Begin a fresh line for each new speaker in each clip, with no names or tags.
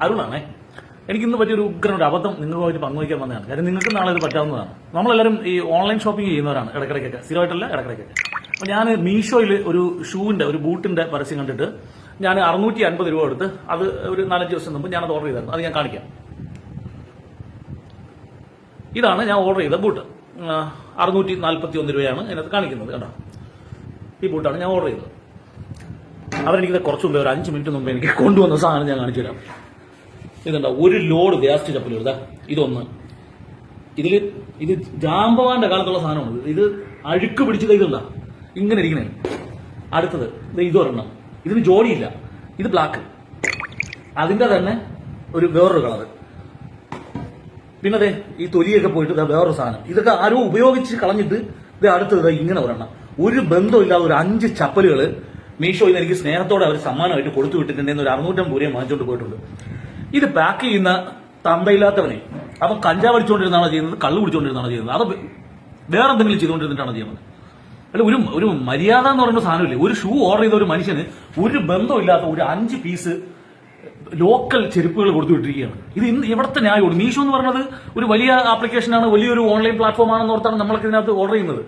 അരുണാണേ. എനിക്കിന്ന് പറ്റിയൊരു ഉഗ്രനൊരു അബദ്ധം നിങ്ങളുമായിട്ട് പങ്കുവയ്ക്കാൻ വന്നതാണ്. കാര്യം നിങ്ങൾക്ക് നാളെ ഇത് പറ്റാവുന്നതാണ്. നമ്മളെല്ലാവരും ഈ ഓൺലൈൻ ഷോപ്പിംഗ് ചെയ്യുന്നവരാണ് ഇടയ്ക്കിടയ്ക്കൊക്കെ, സ്ഥിരമായിട്ടല്ല ഇടയ്ക്കിടയ്ക്കൊക്കെ. അപ്പോൾ ഞാൻ മീഷോയിൽ ഒരു ഷൂവിന്റെ ഒരു ബൂട്ടിന്റെ പരസ്യം കണ്ടിട്ട് ഞാൻ 650 രൂപ കൊടുത്ത് അത് ഒരു 4-5 ദിവസം മുമ്പ് ഞാനത് ഓർഡർ ചെയ്തായിരുന്നു. അത് ഞാൻ കാണിക്കാം. ഇതാണ് ഞാൻ ഓർഡർ ചെയ്ത ബൂട്ട്. 641 രൂപയാണ് അതിനകത്ത് കാണിക്കുന്നത്. കേട്ടോ, ഈ ബൂട്ടാണ് ഞാൻ ഓർഡർ ചെയ്തത്. അവരെനിക്കിത് കുറച്ച് മുമ്പേ ഒരു 5 മിനിറ്റ് മുമ്പ് എനിക്ക് കൊണ്ടുവന്ന സാധനം ഞാൻ കാണിച്ചു തരാം. ഇതുണ്ടോ, ഒരു ലോഡ് വേസ്റ്റ് ചപ്പലുകൾ. ഇതാ ഇതൊന്ന്, ഇത് ജാമ്പവാന്റെ കാലത്തുള്ള സാധനമാണ്. ഇത് അഴുക്ക് പിടിച്ചത് ഇതുണ്ടാ ഇങ്ങനെ ഇരിക്കണേ. അടുത്തത് ഇതൊരെണ്ണം, ഇതിന് ജോഡിയില്ല, ഇത് ബ്ലാക്ക്, അതിന്റെ തന്നെ വേറൊരു കളറ്. പിന്നെ അതെ ഈ തൊലിയൊക്കെ പോയിട്ട് വേറൊരു സാധനം. ഇതൊക്കെ ആരോ ഉപയോഗിച്ച് കളഞ്ഞിട്ട് ഇത് അടുത്തത് ഇങ്ങനെ ഒരെണ്ണം. ഒരു ബന്ധമില്ലാതെ ഒരു 5 ചപ്പലുകള് മീഷോയിൽ എനിക്ക് സ്നേഹത്തോടെ അവർ സമ്മാനമായിട്ട് കൊടുത്തു വിട്ടിട്ടുണ്ടെന്ന് ഒരു 650 രൂപ വാങ്ങിച്ചുകൊണ്ട് പോയിട്ടുണ്ട്. ഇത് പാക്ക് ചെയ്യുന്ന തന്തയില്ലാത്തവനെ അവൻ കഞ്ചാവ് അടിച്ചുകൊണ്ടിരുന്നാണോ ചെയ്യുന്നത്, കള്ളു പിടിച്ചുകൊണ്ടിരുന്നാണോ ചെയ്യുന്നത്, അത് വേറെ എന്തെങ്കിലും ചെയ്തുകൊണ്ടിരുന്നിട്ടാണോ ചെയ്യുന്നത്? അല്ല, ഒരു മര്യാദ എന്ന് പറയുന്ന സാധനമില്ലേ? ഒരു ഷൂ ഓർഡർ ചെയ്ത ഒരു മനുഷ്യന് ഒരു ബന്ധമില്ലാത്ത ഒരു 5 പീസ് ലോക്കൽ ചെരുപ്പുകൾ കൊടുത്തു വിട്ടിരിക്കുകയാണ്. ഇത് ഇന്ന് ഇവിടുത്തെ ന്യായമാണ്. മീഷോ എന്ന് പറയുന്നത് ഒരു വലിയ ആപ്ലിക്കേഷനാണ്, വലിയൊരു ഓൺലൈൻ പ്ലാറ്റ്ഫോം ആണെന്ന് ഓർത്താണ് നമ്മളൊക്കെ ഇതിനകത്ത് ഓർഡർ ചെയ്യുന്നത്.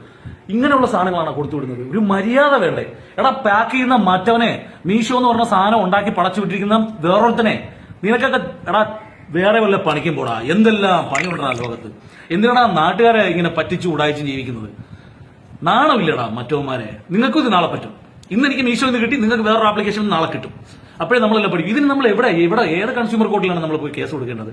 ഇങ്ങനെയുള്ള സാധനങ്ങളാണ് കൊടുത്തു വിടുന്നത്. ഒരു മര്യാദ വേണ്ടേ? എടാ, പാക്ക് ചെയ്യുന്ന മറ്റവനെ, മീഷോ എന്ന് പറഞ്ഞ സാധനം ഉണ്ടാക്കി പടച്ചു വിട്ടിരിക്കുന്ന വേറൊരുത്തനെ, നിനക്കൊക്കെ എടാ വേറെ വല്ല പണിക്കും പോടാ. എന്തെല്ലാം പണിയുണ്ടാ ലോകത്ത്. എന്തിനാടാ നാട്ടുകാരെ ഇങ്ങനെ പറ്റിച്ചു ഉടായിച്ച് ജീവിക്കുന്നത്? നാണമില്ലടാ മറ്റവന്മാരെ. നിങ്ങൾക്കും ഇത് നാളെ പറ്റും. ഇന്ന് എനിക്ക് മീഷോ നിന്ന് കിട്ടി, നിങ്ങൾക്ക് വേറൊരു ആപ്ലിക്കേഷൻ നാളെ കിട്ടും. അപ്പോഴേ നമ്മളെല്ലാം പഠിക്കും. ഇതിന് നമ്മൾ എവിടെ ഏത് കൺസ്യൂമർ കോർട്ടിലാണ് നമ്മൾ പോയി കേസ് കൊടുക്കേണ്ടത്?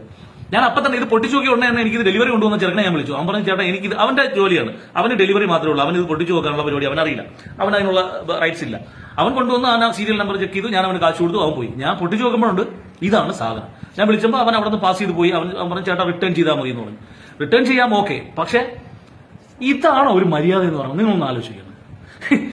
ഞാൻ അപ്പം തന്നെ ഇത് പൊട്ടിച്ചു നോക്കി ഉടനെ തന്നെ എനിക്ക് ഡെലിവറി കൊണ്ടുവന്ന ചെറുക്കനെ ഞാൻ വിളിച്ചു. അവൻ പറഞ്ഞു, ചേട്ടാ എനിക്ക് അവന്റെ ജോലിയാണ്, അവന് ഡെലിവറി മാത്രമേ ഉള്ളൂ, അവൻ ഇത് പൊട്ടിച്ചു നോക്കാനുള്ള പരിപാടി അവനറിയില്ല, അവൻ അതിനുള്ള റൈറ്റ്സ് ഇല്ല. അവൻ കൊണ്ടുവന്ന് ആ സീരിയൽ നമ്പർ ചെക്ക് ചെയ്തു, ഞാൻ അവന് കാശ് കൊടുത്തു, അവൻ പോയി. ഞാൻ പൊട്ടിച്ചു നോക്കുമ്പോഴുണ്ട് ഇതാണ് സാധനം. ഞാൻ വിളിച്ചപ്പോൾ അവൻ അവിടെ നിന്ന് പാസ് ചെയ്ത് പോയി. അവൻ പറഞ്ഞു, ചേട്ടാ റിട്ടേൺ ചെയ്താൽ മതി എന്ന് പറഞ്ഞു. റിട്ടേൺ ചെയ്യാം, ഓക്കെ. പക്ഷെ ഇതാണ് ഒരു മര്യാദ എന്ന് പറയുന്നത്. നിങ്ങളൊന്ന് ആലോചിക്കുന്നത്.